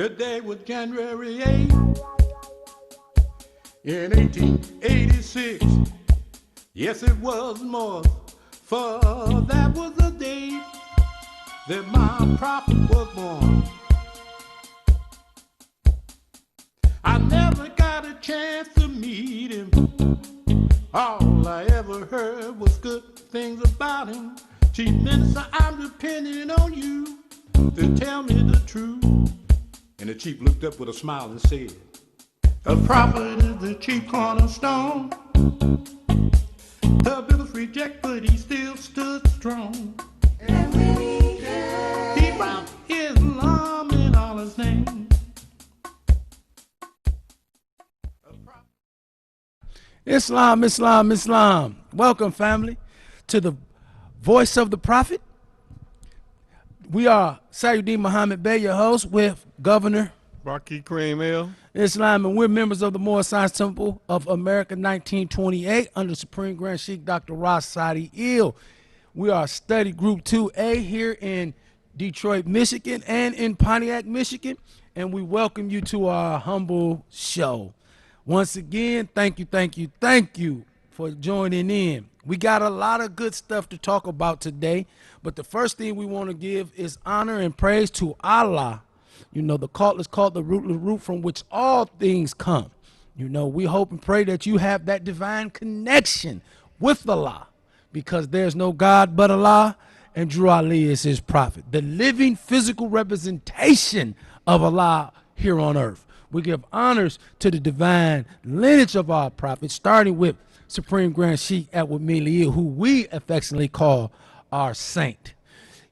The day was January 8th in 1886. Yes, it was more, for that was the day that my prophet was born. I never got a chance to meet him. All I ever heard was good things about him. Chief Minister, I'm depending on you to tell me the truth. And the chief looked up with a smile and said, a prophet is the chief cornerstone. The bills reject, but he still stood strong. And when he came, he brought Islam in all his name. Islam, Islam, Islam. Welcome, family, to the Voice of the Prophet. We are Sayuddin Muhammad Bey, your host, with Governor Barkey Cream L. Islam, and we're members of the Moorish Temple of America 1928 under Supreme Grand Sheikh Dr. Ras Sadi Il. We are study group 2A here in Detroit, Michigan, and in Pontiac, Michigan, and we welcome you to our humble show. Once again, thank you for joining in. We got a lot of good stuff to talk about today, but the first thing we want to give is honor and praise to Allah. You know, the call is called the rootless root from which all things come. You know, we hope and pray that you have that divine connection with Allah, because there's no God but Allah, and Drew Ali is his prophet, the living physical representation of Allah here on earth. We give honors to the divine lineage of our prophet, starting with Supreme Grand Sheikh Edward Milieu, who we affectionately call our saint.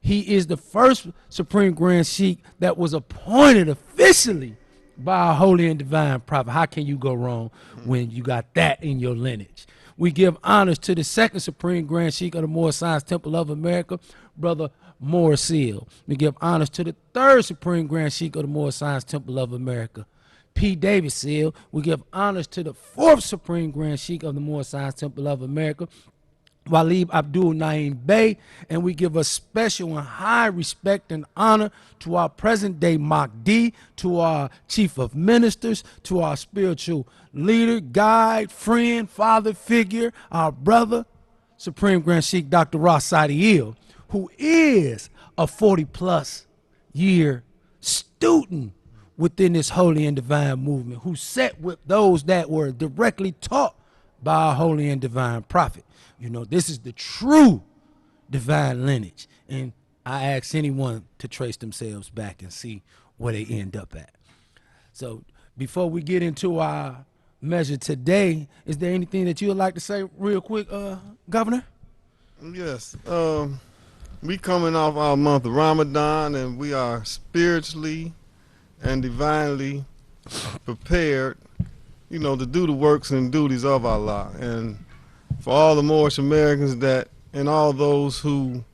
He is the first Supreme Grand Sheikh that was appointed officially by our holy and divine prophet. How can you go wrong when you got that in your lineage? We give honors to the second Supreme Grand Sheikh of the Moorish Temple of America, Brother Moorish. We give honors to the third Supreme Grand Sheikh of the Moorish Temple of America, P. David Seal. We give honors to the fourth Supreme Grand Sheikh of the Moorish Temple of America, Walid Abdul Naim Bey, and we give a special and high respect and honor to our present day Mahdi, to our chief of ministers, to our spiritual leader, guide, friend, father figure, our brother, Supreme Grand Sheikh Dr. Ras Sadi Il, who is a 40-plus year student within this holy and divine movement, who sat with those that were directly taught by our holy and divine prophet. You know, this is the true divine lineage. And I ask anyone to trace themselves back and see where they end up at. So before we get into our measure today, is there anything that you would like to say real quick, Governor? Yes. We coming off our month of Ramadan, and we are spiritually and divinely prepared, you know, to do the works and duties of Allah. And for all the Moorish Americans that, and all those who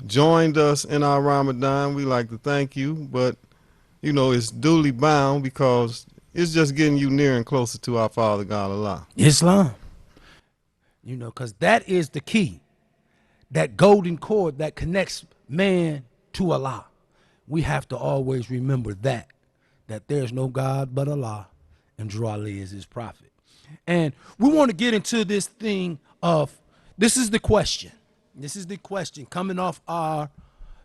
joined us in our Ramadan, we like to thank you. But, you know, it's duly bound, because it's just getting you near and closer to our Father God Allah. Islam. You know, because that is the key, that golden cord that connects man to Allah. We have to always remember that there's no God but Allah, and Drew Ali is his prophet. And we want to get into this thing of, this is the question coming off our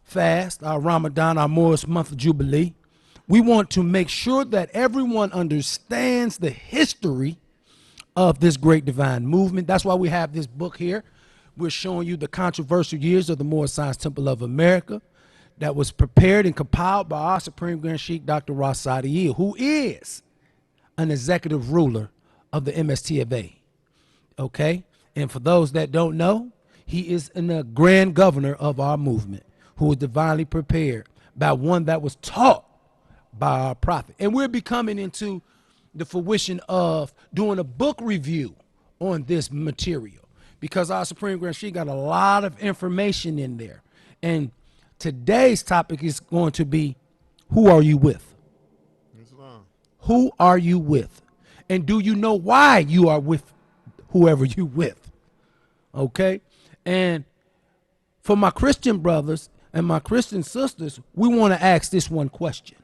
fast, our Ramadan, our Moorish month of Jubilee. We want to make sure that everyone understands the history of this great divine movement. That's why we have this book here. We're showing you the controversial years of the Moorish Temple of America, that was prepared and compiled by our Supreme Grand Sheikh Dr. Ras Sadi Il, who is an executive ruler of the MST of A. Okay? And for those that don't know, he is the grand governor of our movement, who was divinely prepared by one that was taught by our prophet. And we're becoming into the fruition of doing a book review on this material, because our Supreme Grand Sheikh got a lot of information in there. And today's topic is going to be, who are you with? Islam. Who are you with? And do you know why you are with whoever you with? Okay? And for my Christian brothers and my Christian sisters, we want to ask this one question.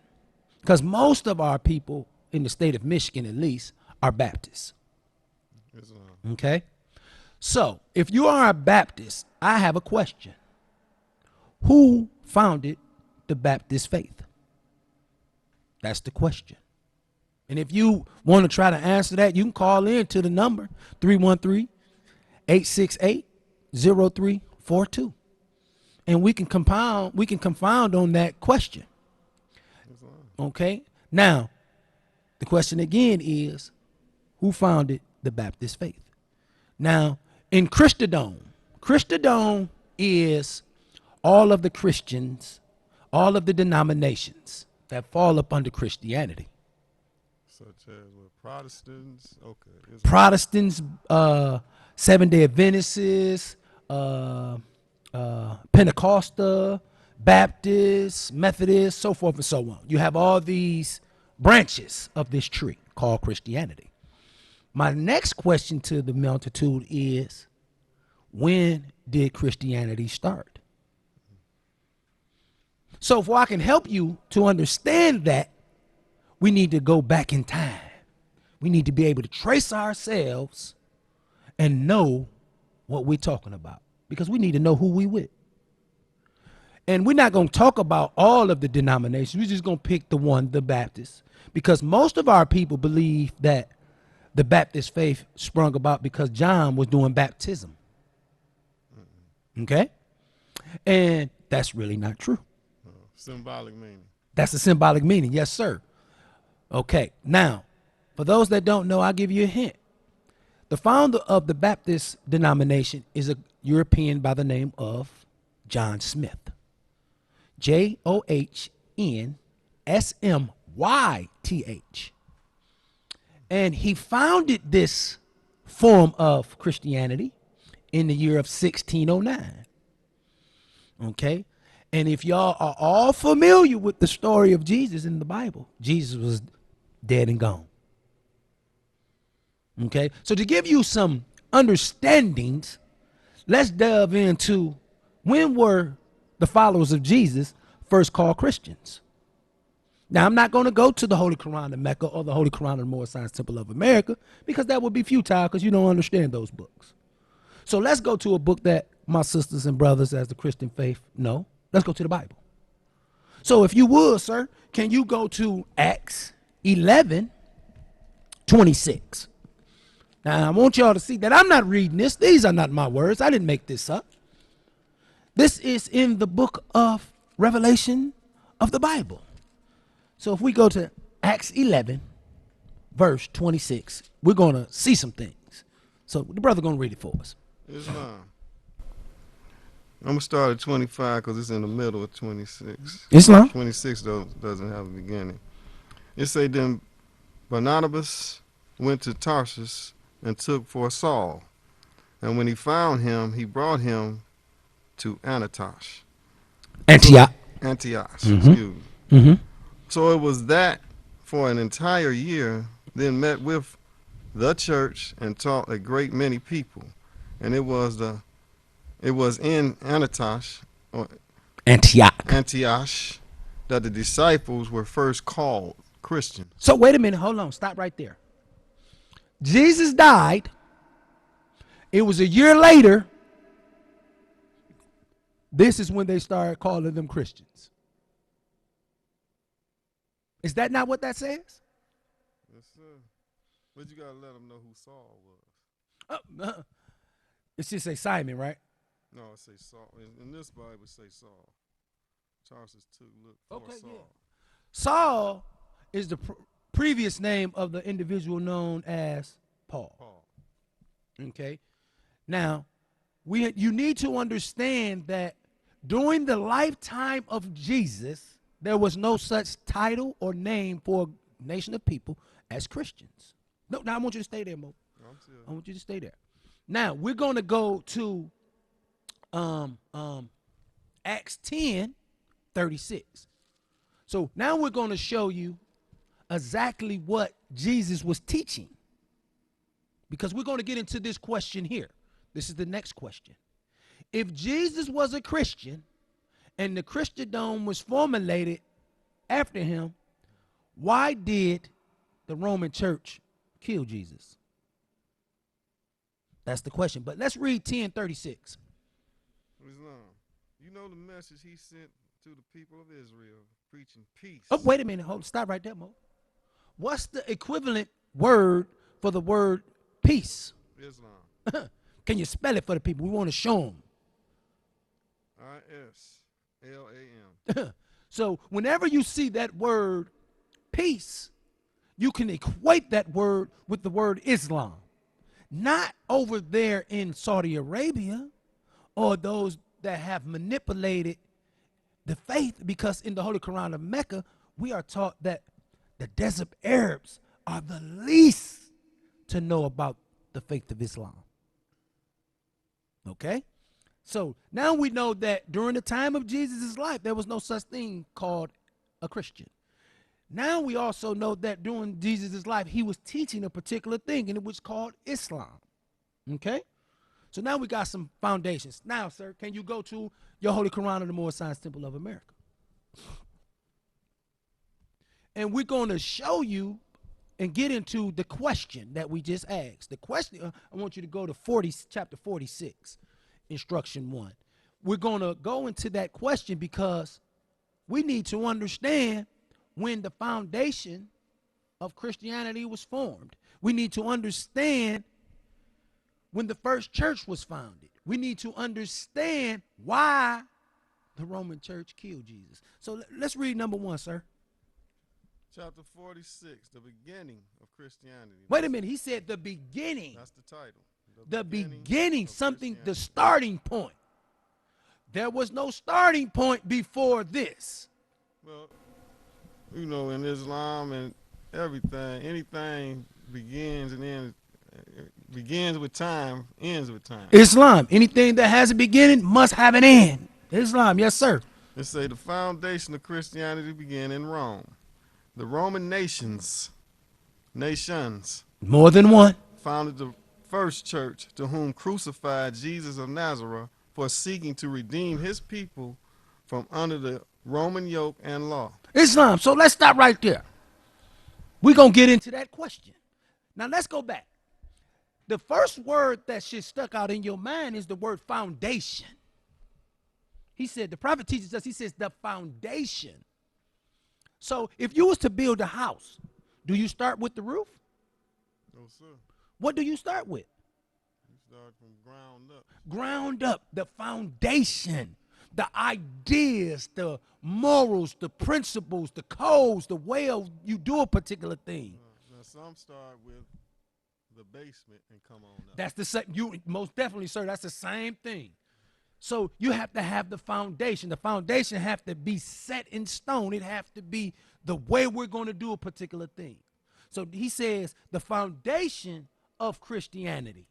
Because most of our people in the state of Michigan, at least, are Baptists. Islam. Okay? So, if you are a Baptist, I have a question. Who founded the Baptist faith? That's the question. And if you want to try to answer that, you can call in to the number 313-868-0342. And we can confound on that question. Okay? Now, the question again is, who founded the Baptist faith? Now, in Christendom is all of the Christians, all of the denominations that fall up under Christianity. Such as with Protestants, okay. Protestants, Seventh-day Adventists, Pentecostal, Baptists, Methodists, so forth and so on. You have all these branches of this tree called Christianity. My next question to the multitude is, when did Christianity start? So if I can help you to understand that, we need to go back in time. We need to be able to trace ourselves and know what we're talking about, because we need to know who we with. And we're not going to talk about all of the denominations. We're just going to pick the one, the Baptist, because most of our people believe that the Baptist faith sprung about because John was doing baptism. Okay? And that's really not true. Symbolic meaning. That's the symbolic meaning. Yes, sir. Okay. Now, for those that don't know, I'll give you a hint. The founder of the Baptist denomination is a European by the name of John Smith. JOHNSMYTH. And he founded this form of Christianity in the year of 1609. Okay? And if y'all are all familiar with the story of Jesus in the Bible, Jesus was dead and gone. Okay? So to give you some understandings, let's delve into when were the followers of Jesus first called Christians. Now, I'm not going to go to the Holy Quran of Mecca or the Holy Quran of the Moorish Temple of America, because that would be futile, because you don't understand those books. So let's go to a book that my sisters and brothers as the Christian faith know. Let's go to the Bible. So if you would, sir, can you go to Acts 11:26? Now, I want y'all to see that I'm not reading this. These are not my words. I didn't make this up. This is in the book of Revelation of the Bible. So if we go to Acts 11, verse 26, we're going to see some things. So the brother going to read it for us. Islam. I'm going to start at 25 because it's in the middle of 26. Islam. 26 doesn't have a beginning. It say, then Barnabas went to Tarsus and took for Saul. And when he found him, he brought him to Antioch. Antioch. Excuse me. Mm-hmm. So it was that for an entire year, then met with the church and taught a great many people. And it was in Antioch that the disciples were first called Christians. So wait a minute, hold on, stop right there. Jesus died. It was a year later. This is when they started calling them Christians. Is that not what that says? Yes, sir. But you gotta let them know who Saul was. It should say Simon, right? No, it say Saul. In this Bible, it say Saul. Tarsus took look for Saul. Yeah. Saul is the previous name of the individual known as Paul. Okay. Now, you need to understand that during the lifetime of Jesus, there was no such title or name for a nation of people as Christians. No, now I want you to stay there, Mo. I want you to stay there. Now, we're going to go to Acts 10:36. So now we're going to show you exactly what Jesus was teaching, because we're going to get into this question here. This is the next question. If Jesus was a Christian and the Christendom was formulated after him, Why did the Roman church kill Jesus? That's the question. But let's read 10:36. Islam. You know the message he sent to the people of Israel, preaching peace. Oh, wait a minute. Hold. Stop right there, Mo. What's the equivalent word for the word peace? Islam. Can you spell it for the people? We want to show them. ISLAM. So whenever you see that word peace, you can equate that word with the word Islam. Not over there in Saudi Arabia or those that have manipulated the faith, because in the Holy Quran of Mecca, we are taught that the desert Arabs are the least to know about the faith of Islam. Okay? So now we know that during the time of Jesus' life, there was no such thing called a Christian. Now we also know that during Jesus' life, he was teaching a particular thing, and it was called Islam. Okay? So now we got some foundations. Now, sir, can you go to your Holy Quran of the Moorish Science Temple of America? And we're going to show you and get into the question that we just asked. The question, I want you to go to chapter 46, instruction 1. We're going to go into that question because we need to understand when the foundation of Christianity was formed. We need to understand when the first church was founded. We need to understand why the Roman church killed Jesus. So let's read number 1, sir. Chapter 46, the beginning of Christianity. Wait a minute. He said the beginning. That's the title. The beginning, something, the starting point. There was no starting point before this. Well, you know, in Islam and everything, anything begins and ends. Begins with time, ends with time. Islam, anything that has a beginning must have an end. Islam, yes, sir. They say the foundation of Christianity began in Rome. The Roman nations, more than one, founded the first church, to whom crucified Jesus of Nazareth for seeking to redeem his people from under the Roman yoke and law. Islam. So let's stop right there. We're going to get into that question. Now let's go back. The first word that should stuck out in your mind is the word foundation. He said, the prophet teaches us, he says the foundation. So if you was to build a house, do you start with the roof? No, sir. What do you start with? You start from ground up. Ground up, the foundation, the ideas, the morals, the principles, the codes, the way you do a particular thing. Now some start with the basement and come on up. That's the same. You most definitely, sir. That's the same thing. So you have to have the foundation. The foundation have to be set in stone. It have to be the way we're going to do a particular thing. So he says the foundation of Christianity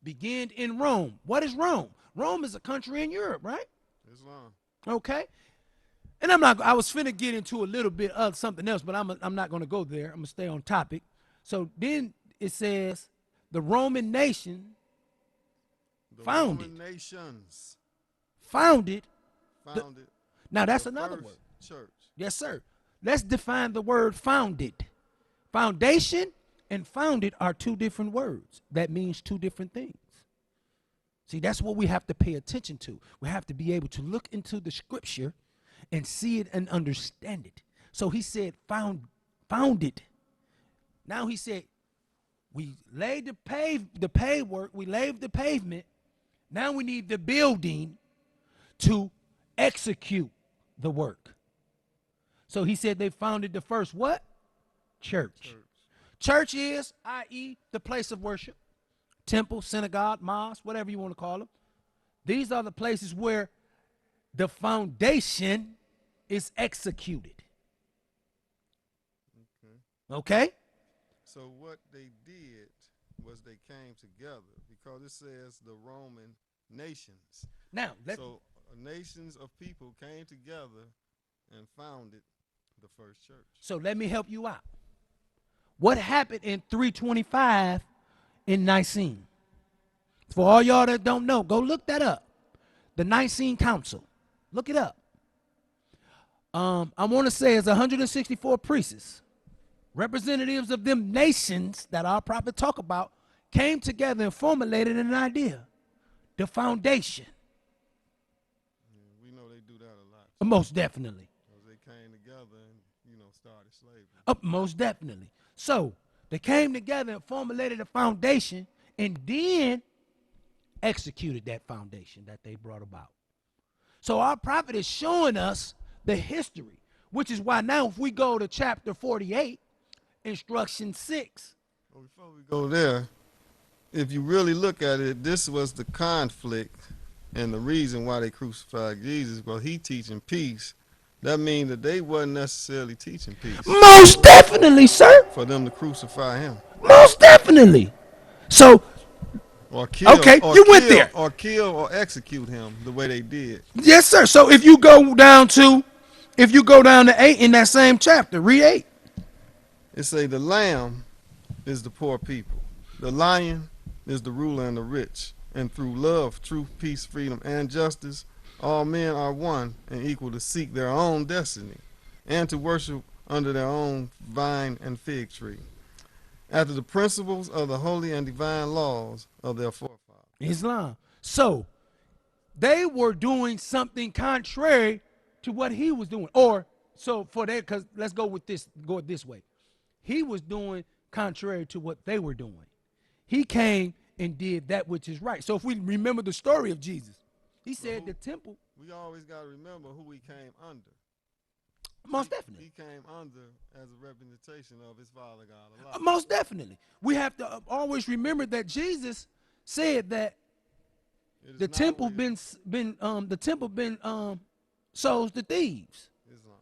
began in Rome. What is Rome? Rome is a country in Europe, right? Islam. Okay. And I was finna get into a little bit of something else, but I'm not going to go there. I'm going to stay on topic. So then it says the Roman nation founded. Now that's another word. Church. Yes, sir. Let's define the word founded. Foundation and founded are two different words. That means two different things. See, that's what we have to pay attention to. We have to be able to look into the scripture and see it and understand it. So he said founded. Now he said we laid the pavement, we laid the pavement. Now we need the building to execute the work. So he said they founded the first what? Church. Church is, i.e., the place of worship, temple, synagogue, mosque, whatever you want to call them. These are the places where the foundation is executed. Okay? So what they did was they came together, because it says the Roman nations. Now, nations of people came together and founded the first church. So let me help you out. What happened in 325 in Nicene? For all y'all that don't know, go look that up. The Nicene Council. Look it up. I want to say it's 164 priests, representatives of them nations that our prophet talk about, came together and formulated an idea, the foundation. Yeah, we know they do that a lot. Most definitely. Because they came together and, started slavery. Most definitely. So they came together and formulated a foundation and then executed that foundation that they brought about. So our prophet is showing us the history, which is why now if we go to chapter 48, instruction 6. Well, before we go there, if you really look at it, this was the conflict and the reason why they crucified Jesus. Well, he teaching peace. That means that they wasn't necessarily teaching peace Most definitely, sir. for them to crucify him. Most definitely. So, Or kill, okay, you went there. Or kill or execute him the way they did. Yes, sir. So if you go down to 8 in that same chapter, read 8. It say the lamb is the poor people. The lion is the ruler and the rich. And through love, truth, peace, freedom, and justice, all men are one and equal to seek their own destiny and to worship under their own vine and fig tree, after the principles of the holy and divine laws of their forefathers. Islam. So they were doing something contrary to what he was doing. Or so for that, because let's go this way. He was doing contrary to what they were doing. He came and did that which is right. So if we remember the story of Jesus, he said the temple. We always got to remember who he came under. Most definitely. He came under as a representation of his Father God Allah. Most definitely. We have to always remember that Jesus said that the temple been sold to thieves. Islam.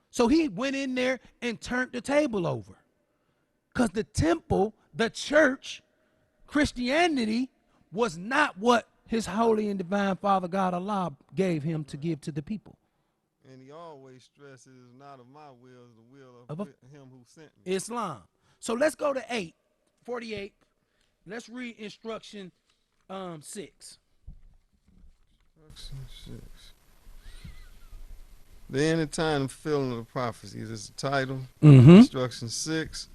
So he went in there and turned the table over. Because the temple, the church, Christianity was not what his holy and divine Father God Allah gave him to give to the people. And he always stresses, not of my will, the will of him who sent me. Islam. So let's go to 48. Let's read instruction 6. Instruction 6. The end of time and fulfilling of the prophecies is the title. Instruction 6.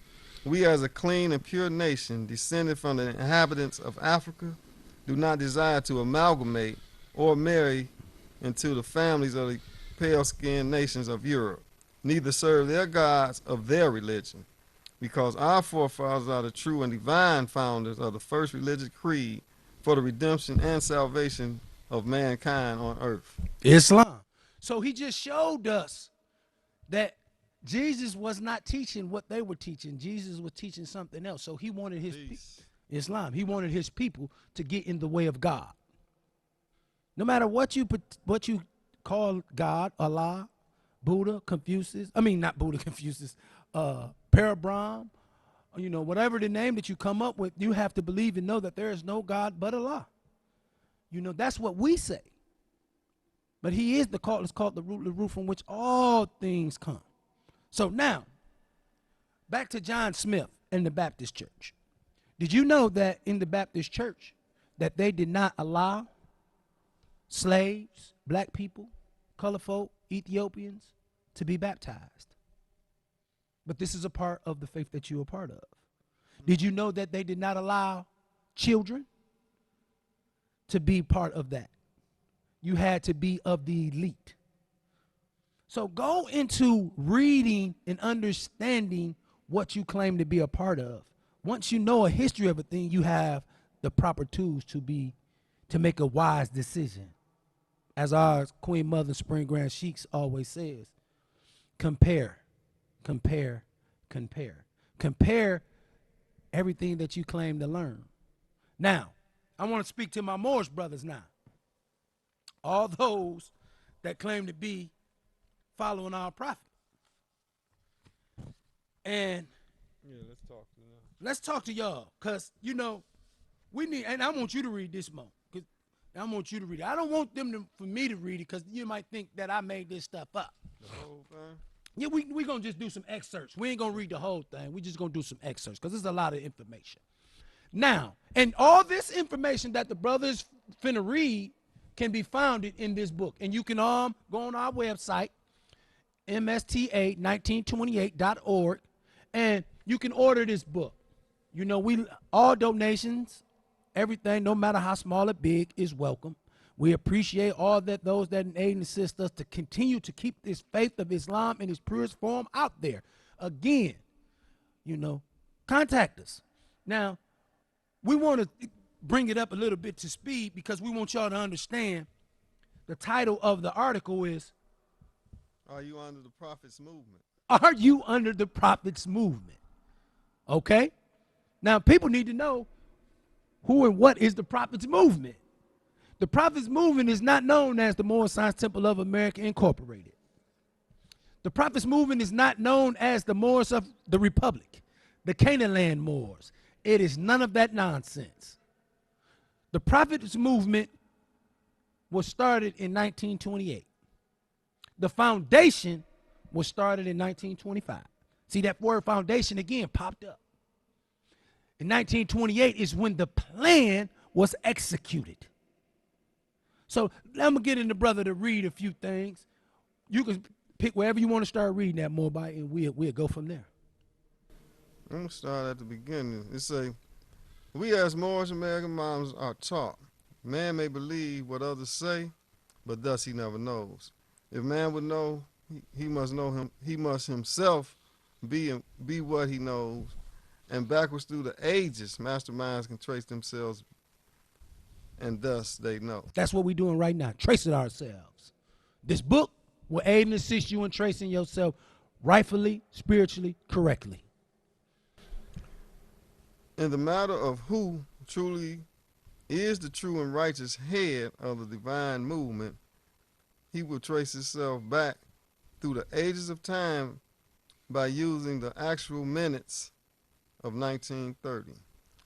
We as a clean and pure nation, descended from the inhabitants of Africa, do not desire to amalgamate or marry into the families of the pale-skinned nations of Europe, neither serve their gods of their religion, because our forefathers are the true and divine founders of the first religious creed for the redemption and salvation of mankind on earth. Islam. So he just showed us that Jesus was not teaching what they were teaching. Jesus was teaching something else. So he wanted Islam. He wanted his people to get in the way of God. No matter what you call God, Allah, Buddha, Confucius. I mean, not Buddha, Confucius. Parabrahm. Whatever the name that you come up with, you have to believe and know that there is no God but Allah. That's what we say. But he is it's called the root from which all things come. So now, back to John Smith and the Baptist Church. Did you know that in the Baptist Church that they did not allow slaves, black people, color folk, Ethiopians to be baptized? But this is a part of the faith that you're a part of. Did you know that they did not allow children to be part of that? You had to be of the elite. So go into reading and understanding what you claim to be a part of. Once you know a history of a thing, you have the proper tools to make a wise decision. As our Queen Mother Spring Grand Sheiks always says, compare everything that you claim to learn. Now, I want to speak to my Moorish brothers now. All those that claim to be following our prophet. And let's talk to y'all, because we need, and I want you to read this more, because I want you to read it. I don't want for me to read it, because you might think that I made this stuff up. The whole thing? Yeah, we're going to just do some excerpts. We ain't going to read the whole thing. We're just going to do some excerpts, because there's a lot of information. Now, and all this information that the brothers finna read can be found in this book. And you can go on our website msta1928.org, and you can order this book. You know, we all donations, everything, no matter how small or big, is welcome. We appreciate all that those that aid and assist us to continue to keep this faith of Islam in its purest form out there. Again, you know, contact us. Now, we want to bring it up a little bit to speed because we want y'all to understand the title of the article is, Are you under the Prophet's movement? Are you under the Prophet's movement? Okay? Now, people need to know who and what is the Prophet's movement. The Prophet's movement is not known as the Moorish Temple of America Incorporated. The Prophet's movement is not known as the Moors of the Republic, the Canaan land Moors. It is none of that nonsense. The Prophet's movement was started in 1928. The foundation was started in 1925. See, that word foundation again popped up. In 1928 is when the plan was executed. So I'm going to get in the brother to read a few things. You can pick wherever you want to start reading that more by, and we'll go from there. I'm going to start at the beginning. It say, we as Moorish American moms are taught, man may believe what others say, but thus he never knows. If man would know, he must know him. He must himself be what he knows. And backwards through the ages, masterminds can trace themselves, and thus they know. That's what we're doing right now, tracing ourselves. This book will aid and assist you in tracing yourself rightfully, spiritually, correctly. In the matter of who truly is the true and righteous head of the divine movement, he will trace himself back through the ages of time by using the actual minutes of 1930,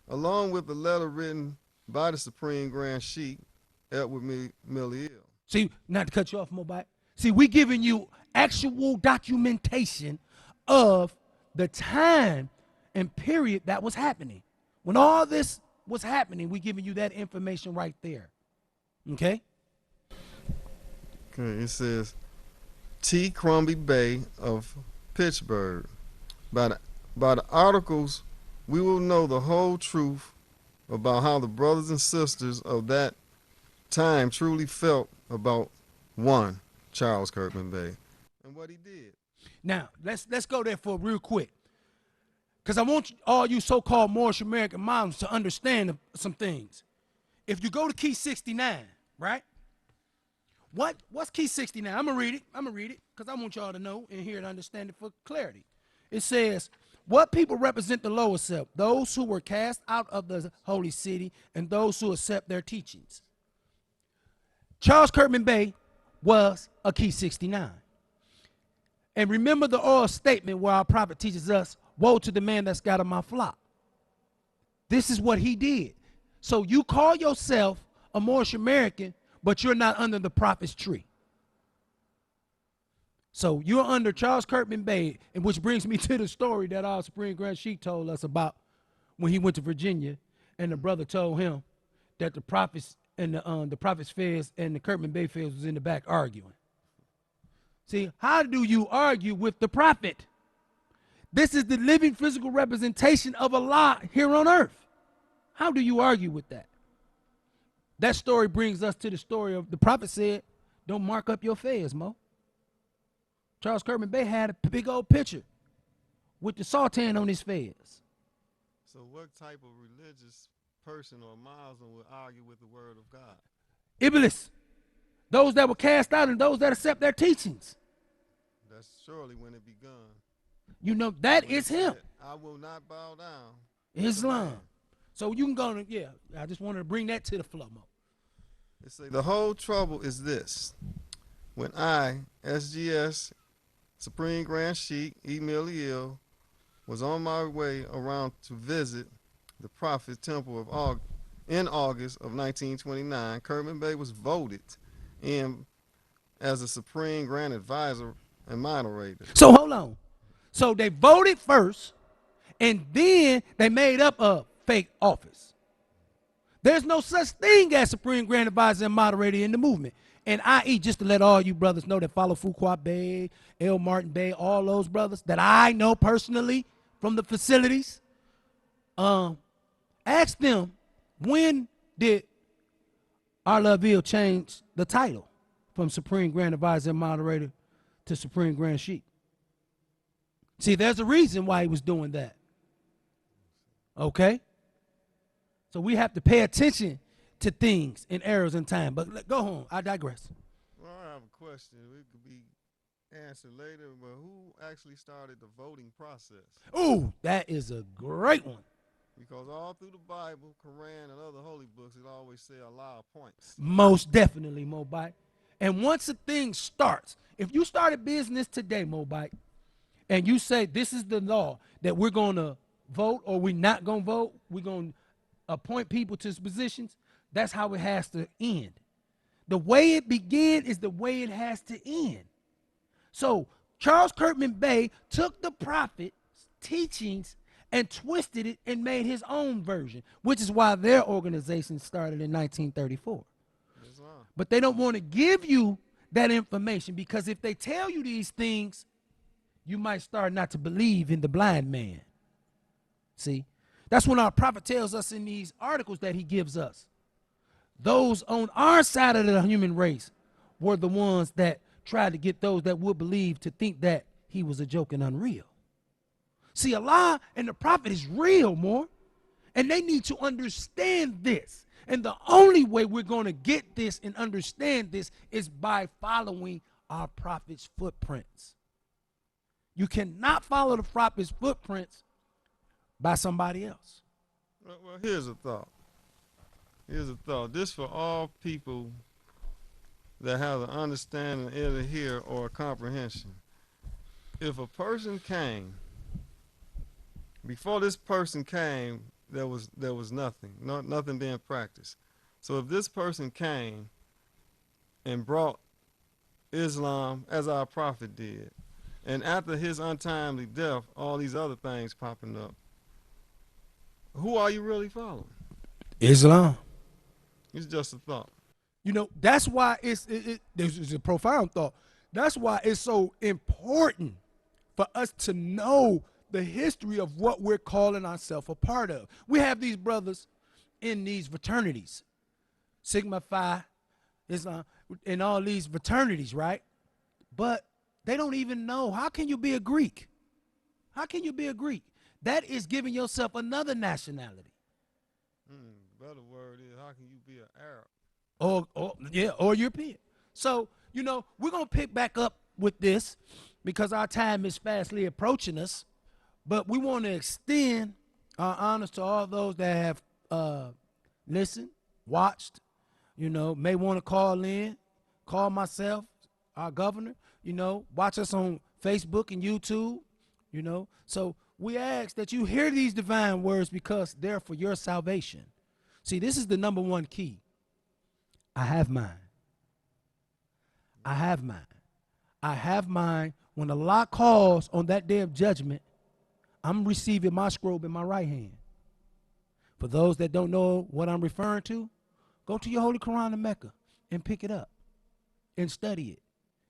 along with the letter written by the Supreme Grand Sheikh, Edward Milliel. See, not to cut you off, Mobile. See, we giving you actual documentation of the time and period that was happening. When all this was happening, we giving you that information right there. Okay? Okay, it says, T. Crombie Bay of Pittsburgh. By the articles, we will know the whole truth about how the brothers and sisters of that time truly felt about one Charles Kirkman Bay and what he did. Now, let's go there for real quick. Because I want all you so-called Moorish American moms to understand some things. If you go to Key 69, right? What's Key 69? I'm going to read it because I want y'all to know and hear and understand it for clarity. It says, what people represent the lower self? Those who were cast out of the holy city and those who accept their teachings. Charles Kirkman Bay was a Key 69. And remember the oral statement where our prophet teaches us, woe to the man that scattered my flock. This is what he did. So you call yourself a Moorish American, but you're not under the prophet's tree. So you're under Charles Kirkman Bay, and which brings me to the story that our Supreme Grand Sheikh told us about when he went to Virginia, and the brother told him that the prophets and the prophet's feds and the Kirkman Bay feds was in the back arguing. See, how do you argue with the prophet? This is the living physical representation of Allah here on earth. How do you argue with that? That story brings us to the story of the prophet said, don't mark up your feds, Mo. Charles Kirkman Bay had a big old picture with the sultan on his feds. So what type of religious person or Muslim would argue with the word of God? Iblis. Those that were cast out and those that accept their teachings. That's surely when it begun. You know, that is him. I will not bow down. Islam. So you can go to, yeah, I just wanted to bring that to the flow, Mo. It say, the whole trouble is this. When I, SGS, Supreme Grand Sheikh, Milliel, was on my way around to visit the Prophet's Temple in August of 1929, Kirkman Bay was voted in as a Supreme Grand Advisor and moderator. So hold on. So they voted first, and then they made up a fake office. There's no such thing as Supreme Grand Advisor and moderator in the movement. And i.e., just to let all you brothers know that follow Fuqua Bay, L. Martin Bay, all those brothers that I know personally from the facilities, ask them, when did our Laville change the title from Supreme Grand Advisor and Moderator to Supreme Grand Sheik? See, there's a reason why he was doing that. Okay? So we have to pay attention to things and errors in time. But go home. I digress. Well, I have a question. It could be answered later, but who actually started the voting process? Ooh, that is a great one. Because all through the Bible, Quran, and other holy books, it always say Allah appoints. Most definitely, Mobite. And once a thing starts, if you start a business today, Mobite, and you say this is the law that we're going to vote or we're not going to vote, we're going to appoint people to positions, that's how it has to end. The way it began is the way it has to end. So Charles Kirkman Bay took the prophet's teachings and twisted it and made his own version, which is why their organization started in 1934. But they don't want to give you that information, because if they tell you these things, you might start not to believe in the blind man. See? That's when our prophet tells us in these articles that he gives us. Those on our side of the human race were the ones that tried to get those that would believe to think that he was a joke and unreal. See, Allah and the prophet is real, more. And they need to understand this. And the only way we're going to get this and understand this is by following our prophet's footprints. You cannot follow the prophet's footprints by somebody else. Well, here's a thought. Here's a thought. This for all people that have an understanding, either here or a comprehension. If a person came, before this person came, there was nothing, nothing being practiced. So if this person came and brought Islam as our prophet did, and after his untimely death, all these other things popping up, who are you really following? Islam. It's just a thought. You know, that's why it's a profound thought. That's why it's so important for us to know the history of what we're calling ourselves a part of. We have these brothers in these fraternities, Sigma Phi, Islam, in all these fraternities, right? But they don't even know. How can you be a Greek? How can you be a Greek? That is giving yourself another nationality. Better word is, how can you be an Arab? Or European. So, you know, we're going to pick back up with this because our time is fastly approaching us. But we want to extend our honors to all those that have listened, watched, you know, may want to call in, call myself, our governor, you know, watch us on Facebook and YouTube, you know. So we ask that you hear these divine words because they're for your salvation. See, this is the number one key. I have mine. I have mine. I have mine. When Allah calls on that day of judgment, I'm receiving my scroll in my right hand. For those that don't know what I'm referring to, go to your Holy Quran in Mecca and pick it up and study it.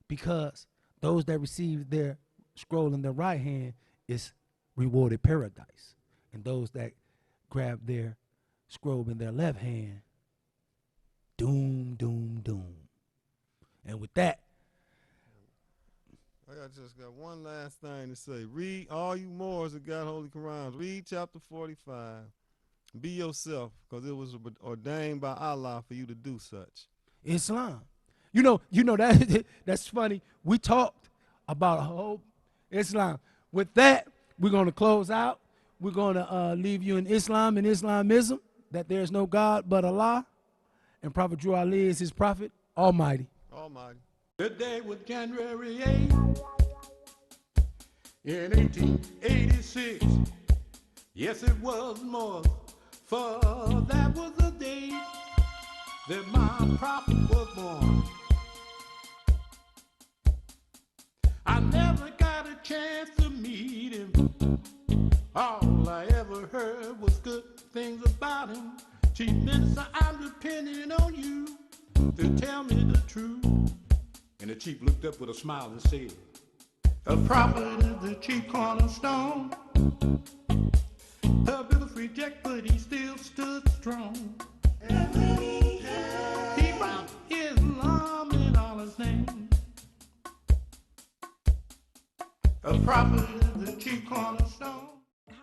Because those that receive their scroll in their right hand is rewarded paradise. And those that grab their scroll in their left hand, doom, doom, doom. And with that, I just got one last thing to say. Read, all you Moors that got Holy Qurans, read chapter 45. Be yourself, because it was ordained by Allah for you to do such. Islam. You know that that's funny. We talked about whole Islam. With that, we're going to close out. We're going to leave you in Islam and Islamism, that there is no God but Allah, and Prophet Drew Ali is his prophet, Almighty. Almighty. The day was January 8th in 1886. Yes, it was more, for that was the day that my prophet was born. I never got a chance to meet him. All I ever heard was good things about him. Chief Minister, I'm depending on you. to tell me the truth. And the chief looked up with a smile and said, a prophet is the chief cornerstone. The village reject, but he still stood strong. He brought Islam in all his name. A prophet is the chief cornerstone.